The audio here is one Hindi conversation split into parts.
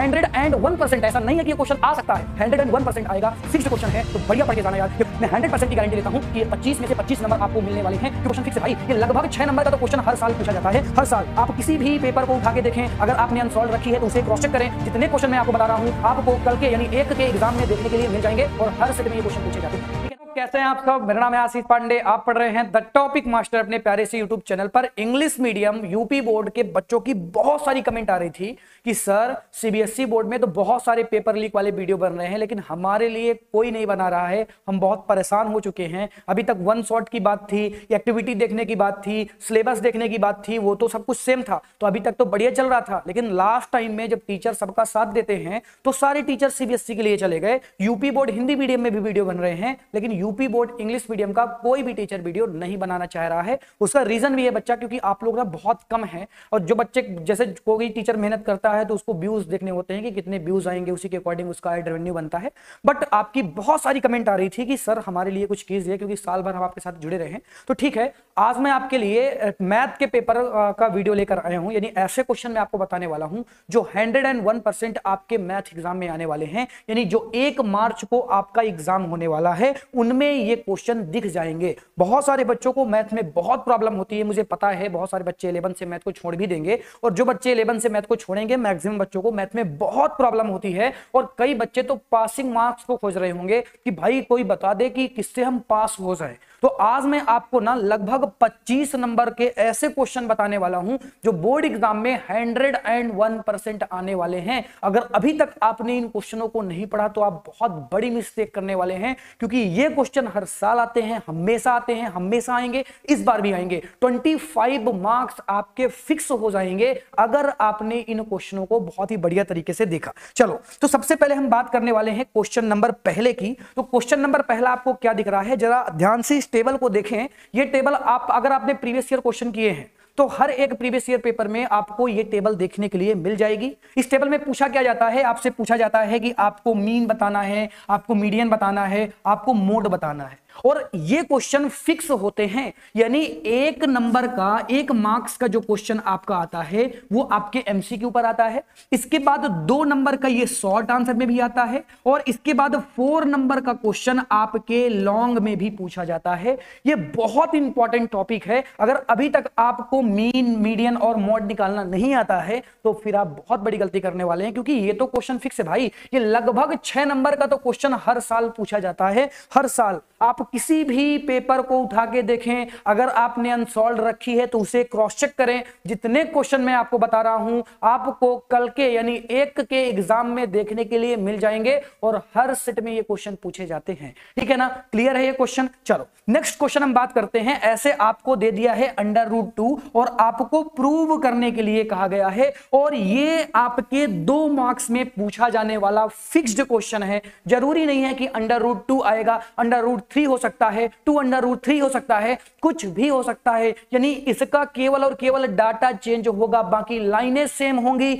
101%, ऐसा नहीं है कि ये क्वेश्चन आ सकता है, 101% आएगा, फिक्स्ड क्वेश्चन है, तो बढ़िया पढ़ के जाना यार। मैं 100% की गारंटी देता हूं कि ये 25 में से 25 नंबर आपको मिलने वाले हैं। क्वेश्चन फिक्स है भाई, ये लगभग 6 नंबर का तो क्वेश्चन हर साल पूछा जाता है, हर साल। आप किसी भी पेपर को उठा के देखें, अगर आपने अनसॉल्व रखी है तो उसे क्रॉस चेक करें। जितने क्वेश्चन मैं आपको बता रहा हूं, आपको कल के यानी 1 के एग्जाम में देखने के लिए मिल जाएंगे और हर सेट में ये क्वेश्चन पूछे जाते हैं। कैसे हैं आप सब? मेरा नाम है आशीष पांडे, आप पढ़ रहे हैं द टॉपिक मास्टर अपने प्यारे से यूट्यूब चैनल पर। इंग्लिश मीडियम यूपी बोर्ड के बच्चों की बहुत सारी कमेंट आ रही थी कि सर सीबीएसई बोर्ड में तो बहुत सारे पेपर लीक वाले वीडियो बन रहे हैं, लेकिन हमारे लिए कोई नहीं बना रहा है, हम बहुत परेशान हो चुके हैं। अभी तक वन शॉट की बात थी, एक्टिविटी देखने की बात थी, सिलेबस देखने की बात थी, वो तो सब कुछ सेम था, तो अभी तक तो बढ़िया चल रहा था। लेकिन लास्ट टाइम में जब टीचर सबका साथ देते हैं तो सारे टीचर सीबीएसई के लिए चले गए। यूपी बोर्ड हिंदी मीडियम में भी वीडियो बन रहे हैं, लेकिन यूपी बोर्ड इंग्लिश मीडियम का कोई भी टीचर वीडियो नहीं बनाना चाह रहा है। उसका रीजन भी है बच्चा, क्योंकि आप लोग ना बहुत कम हैं, और जो बच्चे जैसे कोई टीचर मेहनत करता है तो उसको व्यूज देखने होते हैं कि कितने व्यूज आएंगे, उसी के अकॉर्डिंग उसका एड रेवेन्यू बनता है। बट आपकी बहुत सारी कमेंट आ रही थी कि सर हमारे लिए कुछ कीजिए, क्योंकि साल भर हम आपके साथ जुड़े रहे हैं। तो ठीक है, आज मैं आपके लिए मैथ के पेपर का वीडियो लेकर आया हूं, यानी ऐसे क्वेश्चन मैं आपको बताने वाला हूं जो 101% आपके मैथ एग्जाम में आने वाले हैं, यानी जो 1 मार्च को आपका एग्जाम होने वाला है उनमें ये क्वेश्चन दिख जाएंगे। बहुत सारे बच्चों को मैथ में बहुत प्रॉब्लम होती है, मुझे पता है। बहुत सारे बच्चे 11 से मैथ को छोड़ भी देंगे, और जो बच्चे 11 से मैथ को छोड़ेंगे, मैक्सिमम बच्चों को मैथ में बहुत प्रॉब्लम होती है। और कई बच्चे तो पासिंग मार्क्स को खोज रहे होंगे कि भाई कोई बता दे कि किससे हम पास हो जाए। तो आज मैं आपको ना लगभग 25 नंबर के ऐसे क्वेश्चन बताने वाला हूं जो बोर्ड एग्जाम में 101% आने वाले हैं। अगर अभी तक आपने इन क्वेश्चनों को नहीं पढ़ा तो आप बहुत बड़ी मिस्टेक करने वाले हैं, क्योंकि ये क्वेश्चन हर साल आते हैं, हमेशा आते हैं, हमेशा आएंगे, इस बार भी आएंगे। 25 मार्क्स आपके फिक्स हो जाएंगे अगर आपने इन क्वेश्चनों को बहुत ही बढ़िया तरीके से देखा। चलो, तो सबसे पहले हम बात करने वाले हैं क्वेश्चन नंबर पहले की। तो क्वेश्चन नंबर पहला आपको क्या दिख रहा है, जरा ध्यान से टेबल को देखें। ये टेबल अगर आपने प्रीवियस ईयर क्वेश्चन किए हैं तो हर एक प्रीवियस ईयर पेपर में आपको ये टेबल देखने के लिए मिल जाएगी। इस टेबल में पूछा क्या जाता है, आपसे पूछा जाता है कि आपको मीन बताना है, आपको मीडियन बताना है, आपको मोड बताना है, और ये क्वेश्चन फिक्स होते हैं। यानी 1 नंबर का 1 मार्क्स का जो क्वेश्चन आपका आता है वो आपके एमसीक्यू पर आता है। इसके बाद 2 नंबर का ये शॉर्ट आंसर में भी आता है, और इसके बाद 4 नंबर का क्वेश्चन आपके लॉन्ग में भी पूछा जाता है। ये बहुत इंपॉर्टेंट टॉपिक है। अगर अभी तक आपको मीन, मीडियन और मोड निकालना नहीं आता है तो फिर आप बहुत बड़ी गलती करने वाले हैं, क्योंकि ये तो क्वेश्चन फिक्स है भाई। ये लगभग 6 नंबर का तो क्वेश्चन हर साल पूछा जाता है, हर साल। आप किसी भी पेपर को उठा के देखें, अगर आपने अनसॉल्व रखी है तो उसे क्रॉस चेक करें। जितने क्वेश्चन मैं आपको बता रहा हूं आपको कल के यानी 1 के एग्जाम में देखने के लिए मिल जाएंगे, और हर सेट में ये क्वेश्चन पूछे जाते हैं। ठीक है ना, क्लियर है ये क्वेश्चन? चलो नेक्स्ट क्वेश्चन हम बात करते हैं। ऐसे आपको दे दिया है √2 और आपको प्रूव करने के लिए कहा गया है, और ये आपके 2 मार्क्स में पूछा जाने वाला फिक्स्ड क्वेश्चन है। जरूरी नहीं है कि √2 आएगा, √3 हो सकता है, 2√3 हो सकता है, कुछ भी हो सकता है। यानी इसका केवल और केवल डाटा चेंज होगा, बाकी लाइनें सेम होंगी,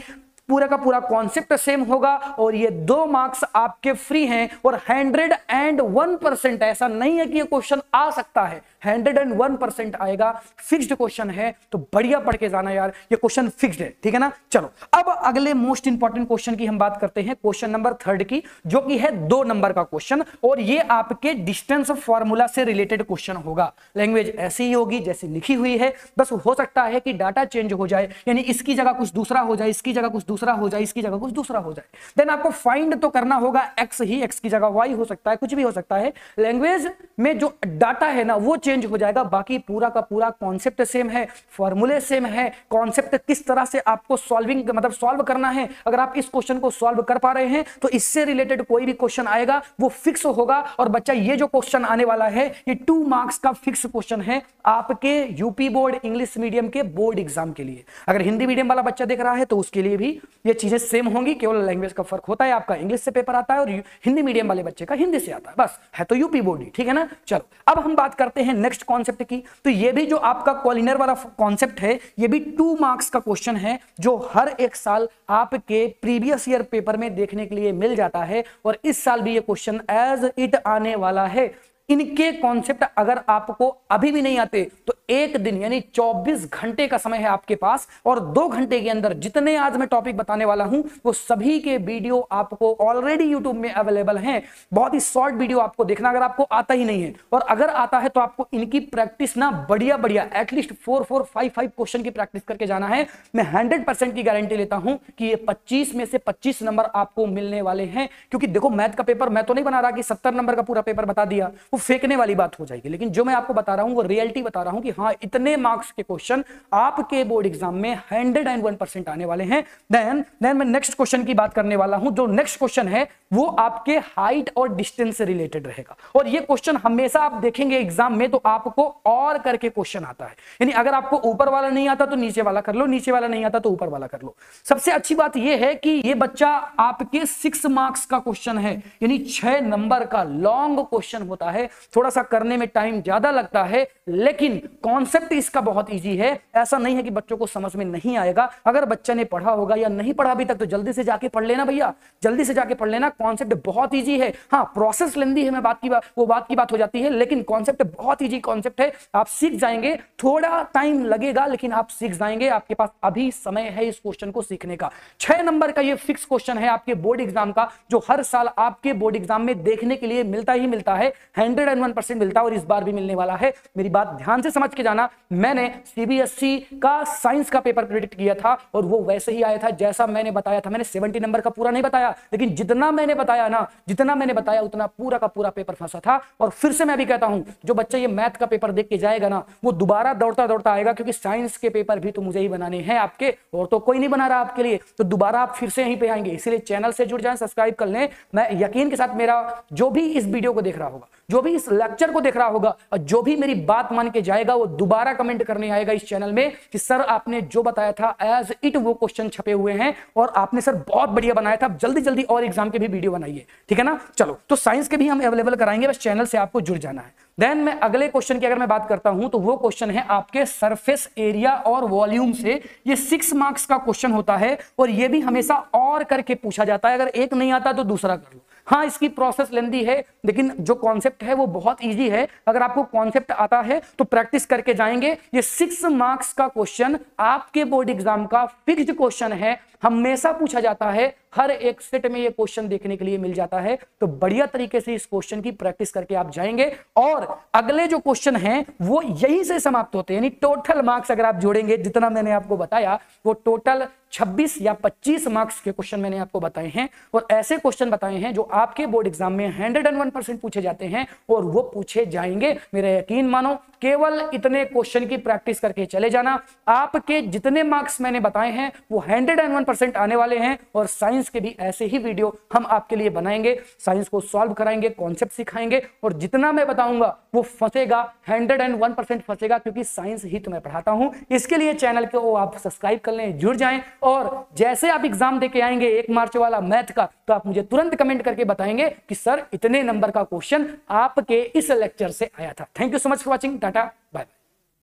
पूरा का पूरा कॉन्सेप्ट सेम होगा, और ये 2 मार्क्स आपके फ्री हैं। और 101% ऐसा नहीं है कि ये क्वेश्चन आ सकता है, 101% आएगा, फिक्स्ड क्वेश्चन है। तो बढ़िया पढ़ के जाना यार, ये क्वेश्चन फिक्स्ड है। ठीक है ना? चलो अब अगले मोस्ट इंपॉर्टेंट क्वेश्चन की हम बात करते हैं, क्वेश्चन नंबर 3 की, जो कि है 2 नंबर का क्वेश्चन, और ये आपके डिस्टेंस फॉर्मूला से रिलेटेड क्वेश्चन होगा। लैंग्वेज ऐसी ही होगी जैसी लिखी हुई है, बस हो सकता है कि डाटा चेंज हो जाए, यानी इसकी जगह कुछ दूसरा हो जाए, इसकी जगह कुछ दूसरा हो जाए, इसकी जगह कुछ दूसरा हो जाए। देन आपको फाइंड तो करना होगा x ही, x की जगह y हो सकता है, कुछ भी हो सकता है। लैंग्वेज में जो डाटा है ना वो चेंज हो जाएगा, बाकी पूरा का पूरा कॉन्सेप्ट सेम है, फॉर्मूले सेम है। कॉन्सेप्ट किस तरह से आपको सॉल्विंग मतलब सॉल्व करना है, अगर आप इस क्वेश्चन को सॉल्व कर पा रहे हैं तो इससे रिलेटेड कोई भी क्वेश्चन आएगा वो फिक्स होगा। और बच्चा ये जो क्वेश्चन आने वाला है ये 2 मार्क्स का फिक्स क्वेश्चन है आपके यूपी बोर्ड इंग्लिश मीडियम के बोर्ड एग्जाम के लिए। अगर हिंदी मीडियम वाला बच्चा देख रहा है तो उसके लिए भी ये चीजें सेम होंगी, केवल लैंग्वेज का फर्क होता है। आपका इंग्लिश से पेपर आता है और हिंदी मीडियम वाले बच्चे का हिंदी से आता है, बस है तो यूपी बोर्ड ही। ठीक है ना? चलो अब हम बात करते हैं नेक्स्ट कॉन्सेप्ट की। तो ये भी जो आपका कॉलिनर वाला कॉन्सेप्ट है ये भी 2 मार्क्स का क्वेश्चन है, जो हर एक साल आपके प्रीवियस ईयर पेपर में देखने के लिए मिल जाता है, और इस साल भी ये क्वेश्चन एज इट आने वाला है। इनके कॉन्सेप्ट अगर आपको अभी भी नहीं आते तो एक दिन यानी 24 घंटे का समय है आपके पास, और 2 घंटे के अंदर जितने आज मैं टॉपिक बताने वाला हूं वो सभी के वीडियो आपको ऑलरेडी यूट्यूब में अवेलेबल हैं। बहुत ही शॉर्ट वीडियो आपको देखना, अगर आपको आता ही नहीं है, और अगर आता है तो आपको इनकी प्रैक्टिस ना बढ़िया बढ़िया एटलीस्ट 4 5 क्वेश्चन की प्रैक्टिस करके जाना है। मैं 100% की गारंटी लेता हूं कि ये 25 में से 25 नंबर आपको मिलने वाले हैं। क्योंकि देखो मैथ का पेपर मैं तो नहीं बना रहा कि 70 नंबर का पूरा पेपर बता दिया, वो फेंकने वाली बात हो जाएगी, लेकिन जो मैं आपको बता रहा हूं वो रियलिटी बता रहा हूं कि हाँ इतने मार्क्स के क्वेश्चन आपके बोर्ड एग्जाम में 101% आने वाले हैं। देन मैं नेक्स्ट क्वेश्चन की बात करने वाला हूं। जो नेक्स्ट क्वेश्चन है वो आपके हाइट और डिस्टेंस से रिलेटेड रहेगा, और ये क्वेश्चन हमेशा आप देखेंगे एग्जाम में तो आपको और करके क्वेश्चन आता है, यानी अगर आपको ऊपर वाला नहीं आता तो नीचे वाला कर लो, नीचे वाला नहीं आता तो ऊपर वाला कर लो। सबसे अच्छी बात यह है कि ये बच्चा आपके 6 मार्क्स का क्वेश्चन है, यानी 6 नंबर का लॉन्ग क्वेश्चन होता है। थोड़ा सा करने में टाइम ज्यादा लगता है, लेकिन कॉन्सेप्ट इसका बहुत इजी है। ऐसा नहीं है कि बच्चों को समझ में नहीं आएगा। अगर बच्चे ने पढ़ा होगा या नहीं पढ़ा अभी तक तो जल्दी से जाके पढ़ लेना भैया, जल्दी से जाके पढ़ लेना। कॉन्सेप्ट बहुत इजी है, हाँ प्रोसेस लेंदी है, मैं बात की बात हो जाती है, लेकिन कॉन्सेप्ट बहुत इजी कॉन्सेप्ट है। आप सीख जाएंगे, थोड़ा टाइम लगेगा लेकिन आप सीख जाएंगे। आपके पास अभी समय है इस क्वेश्चन को सीखने का। 6 नंबर का ये फिक्स क्वेश्चन है आपके बोर्ड एग्जाम का, जो हर साल आपके बोर्ड एग्जाम में देखने के लिए मिलता ही मिलता है, 101% मिलता है, और इस बार भी मिलने वाला है। मेरी बात ध्यान से समझ के जाना। मैंने सीबीएसई का साइंस का पेपर प्रेडिक्ट किया था और वो वैसे ही आया था जैसा मैंने बताया था। मैंने 70 नंबर का पूरा नहीं बताया, लेकिन जितना मैंने बताया ना, जितना मैंने बताया उतना पूरा का पूरा पेपर फंसा था। और फिर से मैं भी कहता हूं, जो बच्चा ये मैथ का पेपर देख के जाएगा ना, वो दोबारा दौड़ता दौड़ता आएगा, क्योंकि साइंस के पेपर भी तो मुझे ही बनाने हैं आपके, और तो कोई नहीं बना रहा आपके लिए, तो दोबारा आप फिर से यहीं पे आएंगे। इसलिए चैनल से जुड़ जाएं, सब्सक्राइब कर लें। मैं यकीन के साथ, मेरा जो भी इस वीडियो को देख रहा होगा, जो भी इस लेक्चर को देख रहा होगा और जो भी मेरी बात मान के जाएगा, वो दोबारा कमेंट करने आएगा इस चैनल में कि सर आपने जो बताया था एज इट वो क्वेश्चन छपे हुए हैं और आपने सर बहुत बढ़िया बनाया था, जल्दी जल्दी और एग्जाम के भी वीडियो बनाइए, ठीक है ना। चलो, तो साइंस के भी हम अवेलेबल कराएंगे, बस चैनल से आपको जुड़ जाना है। देन मैं अगले क्वेश्चन की अगर मैं बात करता हूं तो वो क्वेश्चन है आपके सरफेस एरिया और वॉल्यूम से। ये 6 मार्क्स का क्वेश्चन होता है और ये भी हमेशा और करके पूछा जाता है। अगर एक नहीं आता तो दूसरा कर लो। हाँ, इसकी प्रोसेस लेंदी है, लेकिन जो कॉन्सेप्ट है वो बहुत इजी है। अगर आपको कॉन्सेप्ट आता है तो प्रैक्टिस करके जाएंगे। ये 6 मार्क्स का क्वेश्चन आपके बोर्ड एग्जाम का फिक्स्ड क्वेश्चन है, हमेशा पूछा जाता है, हर एक सेट में ये क्वेश्चन देखने के लिए मिल जाता है। तो बढ़िया तरीके से इस क्वेश्चन की प्रैक्टिस करके आप जाएंगे और अगले जो क्वेश्चन हैं वो यहीं से समाप्त होते हैं। यानी टोटल मार्क्स अगर आप जोड़ेंगे, जितना मैंने आपको बताया, वो टोटल 26 या 25 मार्क्स के क्वेश्चन मैंने आपको बताए हैं, और ऐसे क्वेश्चन बताए हैं जो आपके बोर्ड एग्जाम में 101% पूछे जाते हैं और वो पूछे जाएंगे। मेरा यकीन मानो, केवल इतने क्वेश्चन की प्रैक्टिस करके चले जाना। आपके जितने मार्क्स मैंने बताए हैं वो 101% आने वाले हैं, और साइंस के भी ऐसे ही वीडियो हम आपके लिए बनाएंगे। साइंस को सॉल्व कराएंगे, कॉन्सेप्ट सिखाएंगे, और जितना मैं बताऊंगा वो फंसेगा, 101% फंसेगा, क्योंकि साइंस ही तुम्हें पढ़ाता हूं। इसके लिए चैनल को आप सब्सक्राइब कर लें, जुड़ जाएं, और जैसे आप एग्जाम देके आएंगे 1 मार्च वाला मैथ का, तो आप मुझे तुरंत कमेंट करके बताएंगे कि सर इतने नंबर का क्वेश्चन आपके इस लेक्चर से आया था। Thank you so much for watching. टाटा, बाय बाय।